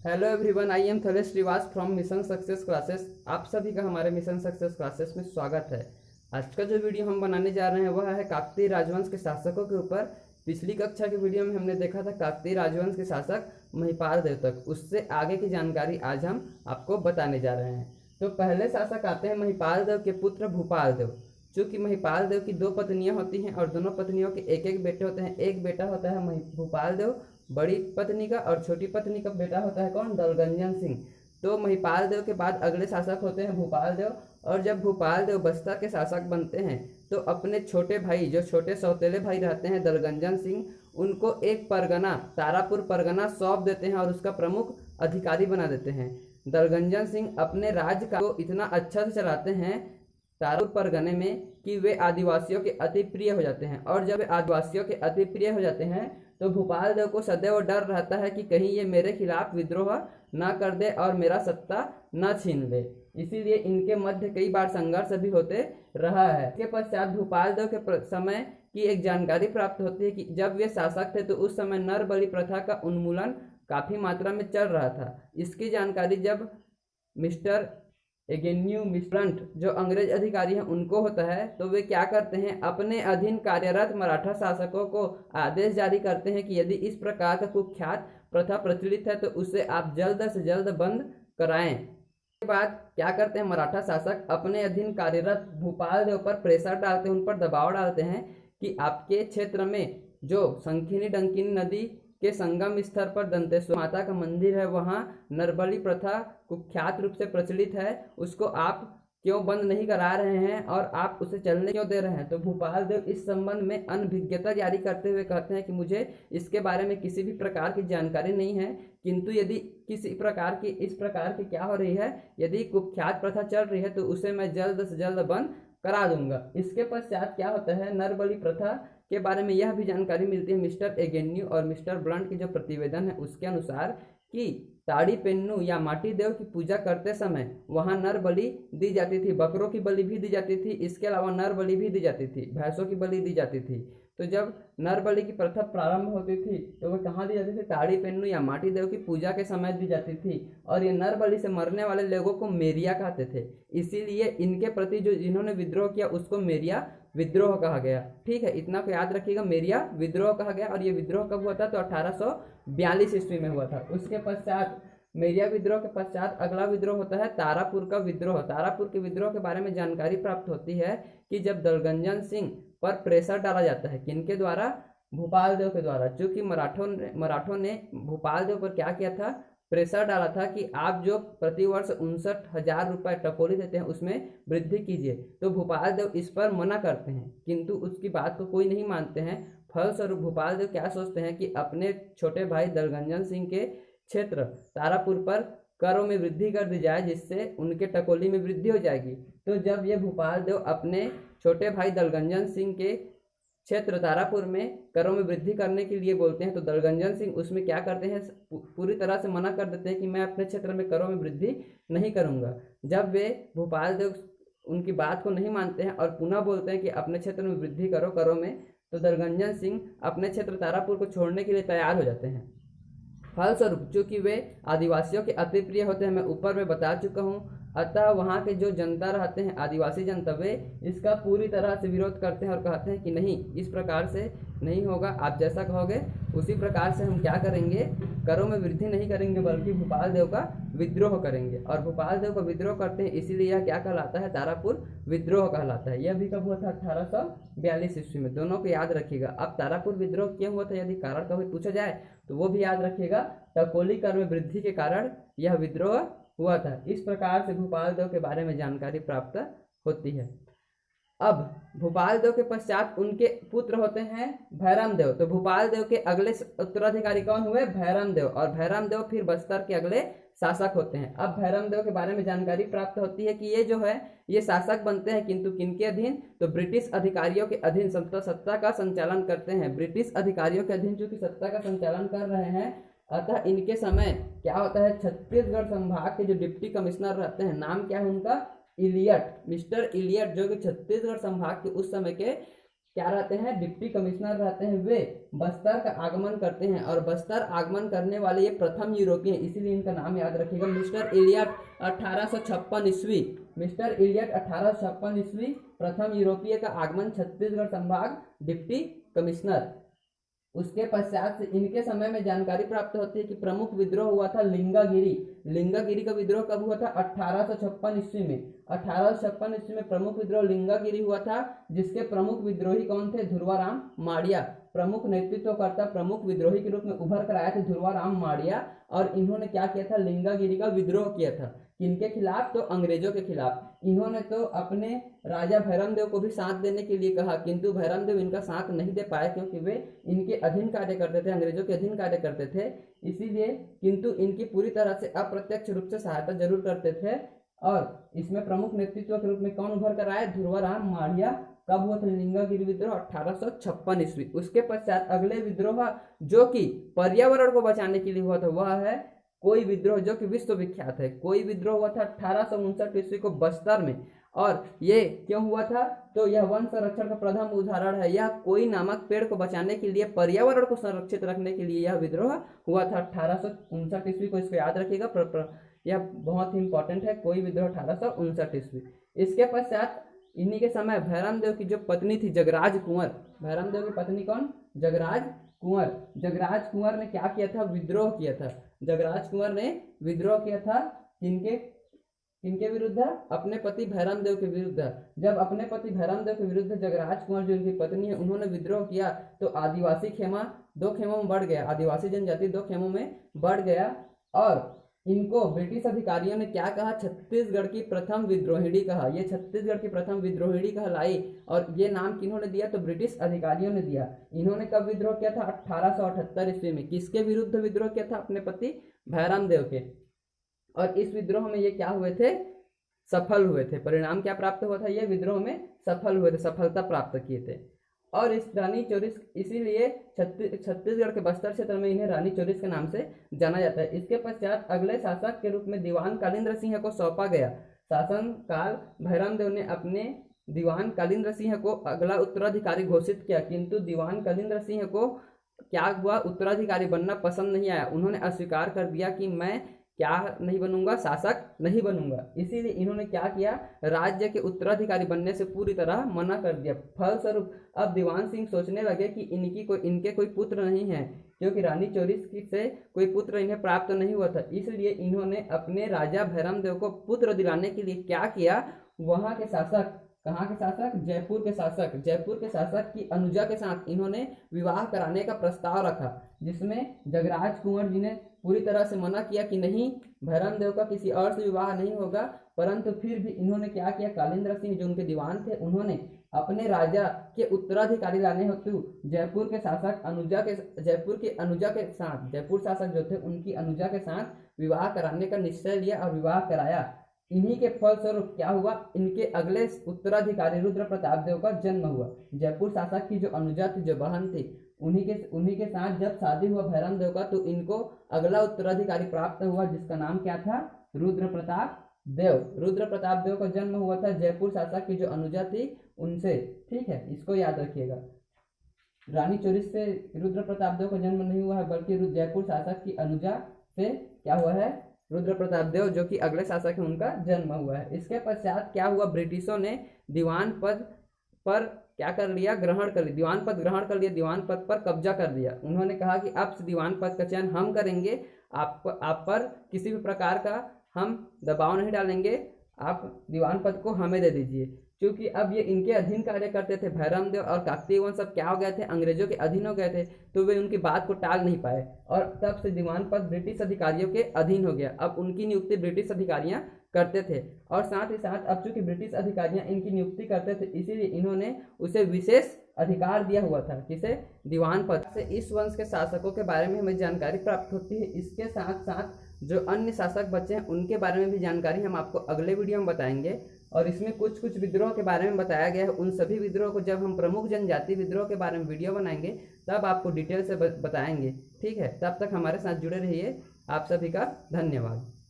Hello everyone, I am Thalesh Shrivas from mission success classes. आप सभी का हमारे मिशन सक्सेस क्लासेस में स्वागत है। आज का जो वीडियो हम बनाने जा रहे हैं वह है काकतीय राजवंश के शासकों के ऊपर। पिछली कक्षा के वीडियो में हमने देखा था काकतीय राजवंश के शासक महिपाल देव तक। उससे आगे की जानकारी आज हम आपको बताने जा रहे हैं। तो पहले शासक आते हैं महिपाल देव के पुत्र भूपाल देव। चूँकि महिपाल देव की 2 पत्नियां होती हैं और दोनों पत्नियों के एक बेटे होते हैं। एक बेटा होता है भूपाल देव बड़ी पत्नी का, और छोटी पत्नी का बेटा होता है कौन, दलगंजन सिंह। तो महिपाल देव के बाद अगले शासक होते हैं भूपाल देव। और जब भूपाल देव बस्तर के शासक बनते हैं तो अपने छोटे भाई, जो छोटे सौतेले भाई रहते हैं दलगंजन सिंह, उनको एक परगना, तारापुर परगना सौंप देते हैं और उसका प्रमुख अधिकारी बना देते हैं। दलगंजन सिंह अपने राज्य को इतना अच्छा से चलाते हैं तारापुर परगने में कि वे आदिवासियों के अति प्रिय हो जाते हैं। और जब आदिवासियों के अति प्रिय हो जाते हैं तो भूपाल देव को सदैव डर रहता है कि कहीं ये मेरे खिलाफ विद्रोह ना कर दे और मेरा सत्ता ना छीन ले। इसीलिए इनके मध्य कई बार संघर्ष भी होते रहा है। इसके पश्चात भूपाल देव के समय की एक जानकारी प्राप्त होती है कि जब वे शासक थे तो उस समय नर बलि प्रथा का उन्मूलन काफी मात्रा में चल रहा था। इसकी जानकारी जब मिस्टर एगेन्यू मिस्ट्रंट जो अंग्रेज अधिकारी हैं उनको होता है तो वे क्या करते हैं, अपने अधीन कार्यरत मराठा शासकों को आदेश जारी करते हैं कि यदि इस प्रकार का कुख्यात प्रथा प्रचलित है तो उसे आप जल्द से जल्द बंद कराएं। के बाद क्या करते हैं, मराठा शासक अपने अधीन कार्यरत भूपाल देव पर प्रेशर डालते हैं, उन पर दबाव डालते हैं कि आपके क्षेत्र में जो संखिनी डंकिनी नदी के संगम स्तर पर दंतेश्वरी माता का मंदिर है, वहाँ नरबली प्रथा कुख्यात रूप से प्रचलित है, उसको आप क्यों बंद नहीं करा रहे हैं और आप उसे चलने क्यों दे रहे हैं। तो भूपाल देव इस संबंध में अनभिज्ञता जारी करते हुए कहते हैं कि मुझे इसके बारे में किसी भी प्रकार की जानकारी नहीं है, किंतु यदि किसी प्रकार की इस प्रकार की क्या हो रही है, यदि कुख्यात प्रथा चल रही है तो उसे मैं जल्द से जल्द बंद करा दूंगा। इसके पश्चात क्या होता है, नरबली प्रथा के बारे में यह भी जानकारी मिलती है मिस्टर एगेन्यू और मिस्टर ब्लंट के जो प्रतिवेदन है उसके अनुसार कि ताड़ी पेन्नू या माटी देव की पूजा करते समय वहां नर बलि दी जाती थी, बकरों की बलि भी दी जाती थी, इसके अलावा नर बलि भी दी जाती थी, भैंसों की बलि दी जाती थी। तो जब नर बलि की प्रथा प्रारंभ होती थी तो वह कहाँ दी जाती थी, ताड़ी पेन्नू या माटी देव की पूजा के समय दी जाती थी। और ये नर बलि से मरने वाले लोगों को मेरिया कहते थे, इसीलिए इनके प्रति जो जिन्होंने विद्रोह किया उसको मेरिया विद्रोह कहा गया। ठीक है, इतना को याद रखिएगा, मेरिया विद्रोह कहा गया। और ये विद्रोह कब हुआ था, तो 1842 ईस्वी में हुआ था। उसके पश्चात मेरिया विद्रोह के पश्चात अगला विद्रोह होता है तारापुर का विद्रोह। तारापुर के विद्रोह के बारे में जानकारी प्राप्त होती है कि जब दलगंजन सिंह पर प्रेशर डाला जाता है, किनके द्वारा, भूपाल देव के द्वारा। चूंकि मराठों ने भूपाल देव पर क्या किया था, प्रेशर डाला था कि आप जो प्रतिवर्ष 59,000 रुपये टपोली देते हैं उसमें वृद्धि कीजिए। तो भूपाल देव इस पर मना करते हैं, किंतु उसकी बात को कोई नहीं मानते हैं। फलस्वरूप भूपाल देव क्या सोचते हैं कि अपने छोटे भाई दलगंजन सिंह के क्षेत्र तारापुर पर करों में वृद्धि कर दी जाए, जिससे उनके टकोली में वृद्धि हो जाएगी। तो जब ये भूपाल देव अपने छोटे भाई दलगंजन सिंह के क्षेत्र तारापुर में करों में वृद्धि करने के लिए बोलते हैं तो दलगंजन सिंह उसमें क्या करते हैं, पूरी तरह से मना कर देते हैं कि मैं अपने क्षेत्र में करों में वृद्धि नहीं करूंगा। जब वे भूपाल देव उनकी बात को नहीं मानते हैं और पुनः बोलते हैं कि अपने क्षेत्र में वृद्धि करो करों में, तो दलगंजन सिंह अपने क्षेत्र तारापुर को छोड़ने के लिए तैयार हो जाते हैं। फलस्वरूप चूंकि वे आदिवासियों के अति प्रिय होते हैं, मैं ऊपर में बता चुका हूँ, अतः वहाँ के जो जनता रहते हैं आदिवासी जनता, वे इसका पूरी तरह से विरोध करते हैं और कहते हैं कि नहीं, इस प्रकार से नहीं होगा, आप जैसा कहोगे उसी प्रकार से हम क्या करेंगे, करों में वृद्धि नहीं करेंगे बल्कि भूपाल देव का विद्रोह करेंगे। और भूपाल देव का विद्रोह करते हैं, इसीलिए यह क्या कहलाता है, तारापुर विद्रोह कहलाता है। यह भी कब हुआ था, 1842 ईस्वी में। दोनों को याद रखिएगा। अब तारापुर विद्रोह क्यों हुआ था, यदि कारण कभी पूछा जाए तो वो भी याद रखिएगा, टकोली कर में वृद्धि के कारण यह विद्रोह हुआ था। इस प्रकार से भूपाल देव के बारे में जानकारी प्राप्त होती है। अब भूपाल देव के पश्चात उनके पुत्र होते हैं भैरम देव। तो भूपाल देव के अगले उत्तराधिकारी कौन हुए, भैरम देव। और भैरम देव फिर बस्तर के अगले शासक होते हैं। अब भैरम देव के बारे में जानकारी प्राप्त होती है कि ये जो है ये शासक बनते हैं, किंतु किनके अधीन, तो ब्रिटिश अधिकारियों के अधीन सत्ता का संचालन करते हैं। ब्रिटिश अधिकारियों के अधीन चूंकि सत्ता का संचालन कर रहे हैं, अतः इनके समय क्या होता है, छत्तीसगढ़ संभाग के जो डिप्टी कमिश्नर रहते हैं, नाम क्या है उनका, इलियट, मिस्टर इलियट, जो कि छत्तीसगढ़ संभाग के उस समय के क्या रहते हैं, डिप्टी कमिश्नर रहते हैं, वे बस्तर का आगमन करते हैं। और बस्तर आगमन करने वाले ये प्रथम यूरोपीय, इसीलिए इनका नाम याद रखिएगा, मिस्टर इलियट 1856 ईस्वी। मिस्टर इलियट 1856 ईस्वी प्रथम यूरोपीय का आगमन, छत्तीसगढ़ संभाग, डिप्टी कमिश्नर। उसके पश्चात से इनके समय में जानकारी प्राप्त होती है कि प्रमुख विद्रोह हुआ था लिंगागिरी। लिंगागिरी का विद्रोह कब हुआ था, 1856 ईस्वी में। 1856 ईस्वी में प्रमुख विद्रोह लिंगागिरी हुआ था, जिसके प्रमुख विद्रोही कौन थे, ध्रुवाराम माड़िया। प्रमुख नेतृत्वकर्ता, प्रमुख विद्रोही के रूप में उभर कर आए थे ध्रुवाराम माड़िया। और इन्होंने क्या किया था, लिंगागिरी का विद्रोह किया था। किनके खिलाफ, तो अंग्रेजों के खिलाफ। इन्होंने तो अपने राजा भैरम देव को भी साथ देने के लिए कहा, किंतु भैरम देव इनका साथ नहीं दे पाए, क्योंकि वे इनके अधीन कार्य करते थे, अंग्रेजों के अधीन कार्य करते थे, इसीलिए। किंतु इनकी पूरी तरह से अप्रत्यक्ष रूप से सहायता जरूर करते थे। और इसमें प्रमुख नेतृत्व के रूप में कौन उभर कर आए, ध्रुवाराम माड़िया। कब हुआ था लिंगागिरी विद्रोह, 1856 ईस्वी। उसके पश्चात अगले विद्रोह जो कि पर्यावरण को बचाने के लिए हुआ था, वह है कोई विद्रोह, जो कि विश्व विख्यात है। कोई विद्रोह हुआ था 1859 ईस्वी को बस्तर में। और ये क्यों हुआ था, तो यह वन संरक्षण का प्रथम उदाहरण है। यह कोई नामक पेड़ को बचाने के लिए, पर्यावरण को संरक्षित रखने के लिए यह विद्रोह हुआ था 1859 ईस्वी को। इसको याद रखिएगा, यह बहुत ही इंपॉर्टेंट है। कोई विद्रोह 1859 ईस्वी। इसके पश्चात इन्हीं के समय भैरम देव की जो पत्नी थी जगराज कुंवर, भैरम देव की पत्नी कौन, जगराज कुंवर। जगराज कुंवर ने क्या किया था, विद्रोह किया था। जगराज कुंवर ने विद्रोह किया था किनके किनके विरुद्ध, अपने पति भैरम देव के विरुद्ध। जब अपने पति भैरम देव के विरुद्ध जगराज कुंवर जो उनकी पत्नी है, उन्होंने विद्रोह किया, तो आदिवासी खेमा 2 खेमों में बढ़ गया, आदिवासी जनजाति 2 खेमों में बढ़ गया। और इनको ब्रिटिश अधिकारियों ने क्या कहा, छत्तीसगढ़ की प्रथम विद्रोहिणी कहा। ये छत्तीसगढ़ की प्रथम विद्रोहिणी कहलाई। और ये नाम किन्होंने दिया, तो ब्रिटिश अधिकारियों ने दिया। इन्होंने कब विद्रोह किया था, 1878 ईस्वी में। किसके विरुद्ध विद्रोह किया था, अपने पति भैरम देव के। और इस विद्रोह में ये क्या हुए थे, सफल हुए थे। परिणाम क्या प्राप्त हुआ था, ये विद्रोह में सफल हुए थे, सफलता प्राप्त किए थे। और इस रानी चोरिस, इसीलिए छत्तीसगढ़ के बस्तर क्षेत्र में इन्हें रानी चोरिस के नाम से जाना जाता है। इसके पश्चात अगले शासक के रूप में दीवान कालिंद्र सिंह को सौंपा गया। शासन काल भैरम देव ने अपने दीवान कालिंद्र सिंह को अगला उत्तराधिकारी घोषित किया, किंतु दीवान कालिंद्र सिंह को क्या हुआ, उत्तराधिकारी बनना पसंद नहीं आया। उन्होंने अस्वीकार कर दिया कि मैं क्या नहीं बनूंगा, शासक नहीं बनूंगा। इसीलिए इन्होंने क्या किया, राज्य के उत्तराधिकारी बनने से पूरी तरह मना कर दिया। फलस्वरूप अब दीवान सिंह सोचने लगे कि इनके कोई पुत्र नहीं है, क्योंकि रानी चोरिस से कोई पुत्र इन्हें प्राप्त नहीं हुआ था। इसलिए इन्होंने अपने राजा भैरम देव को पुत्र दिलाने के लिए क्या किया, वहां के शासक, कहाँ के शासक, जयपुर के शासक की अनुजा के साथ इन्होंने विवाह कराने का प्रस्ताव रखा, जिसमें जगराज कुंवर जी ने पूरी तरह से मना किया कि नहीं, भैरम देव का किसी और से विवाह नहीं होगा। परंतु फिर भी इन्होंने क्या किया, कालिंद्र सिंह जो उनके दीवान थे, उन्होंने अपने राजा के उत्तराधिकारी लाने हेतु जयपुर के शासक जयपुर शासक जो थे उनकी अनुजा के साथ विवाह कराने का निश्चय लिया और विवाह कराया। इन्हीं के फलस्वरूप क्या हुआ, इनके अगले उत्तराधिकारी रुद्र प्रताप देव का जन्म हुआ। जयपुर शासक की जो अनुजा थी, जो बहन थी, उन्हीं के साथ जब शादी हुआ भैरम देव का, तो इनको अगला उत्तराधिकारी प्राप्त हुआ, जिसका नाम क्या था, रुद्र प्रताप देव। रुद्र प्रताप देव का जन्म हुआ था जयपुर शासक की जो अनुजा थी उनसे। ठीक है, इसको याद रखिएगा। रानी चोरिस से रुद्र प्रताप देव का जन्म नहीं हुआ है, बल्कि जयपुर शासक की अनुजा से क्या हुआ है, रुद्र प्रताप देव जो कि अगले शासक है, उनका जन्म हुआ है। इसके पश्चात क्या हुआ, ब्रिटिशों ने दीवान पद पर क्या कर लिया, ग्रहण कर लिया, दीवान पद ग्रहण कर लिया, दीवान पद पर कब्जा कर दिया। उन्होंने कहा कि अब से दीवान पद का चयन हम करेंगे, आप पर किसी भी प्रकार का हम दबाव नहीं डालेंगे, आप दीवान पद को हमें दे दीजिए। क्योंकि अब ये इनके अधीन कार्य करते थे, भैरम देव और काकतीय वंश सब क्या हो गए थे, अंग्रेजों के अधीन हो गए थे, तो वे उनकी बात को टाल नहीं पाए और तब से दीवान पद ब्रिटिश अधिकारियों के अधीन हो गया। अब उनकी नियुक्ति ब्रिटिश अधिकारियां करते थे और साथ ही साथ अब चूंकि ब्रिटिश अधिकारियां इनकी नियुक्ति करते थे, इसीलिए इन्होंने उसे विशेष अधिकार दिया हुआ था, किसे, दीवान पद से। इस वंश के शासकों के बारे में हमें जानकारी प्राप्त होती है। इसके साथ साथ जो अन्य शासक बचे हैं उनके बारे में भी जानकारी हम आपको अगले वीडियो में बताएंगे। और इसमें कुछ विद्रोह के बारे में बताया गया है। उन सभी विद्रोह को जब हम प्रमुख जनजाति विद्रोह के बारे में वीडियो बनाएंगे तब आपको डिटेल से बताएंगे। ठीक है, तब तक हमारे साथ जुड़े रहिए। आप सभी का धन्यवाद।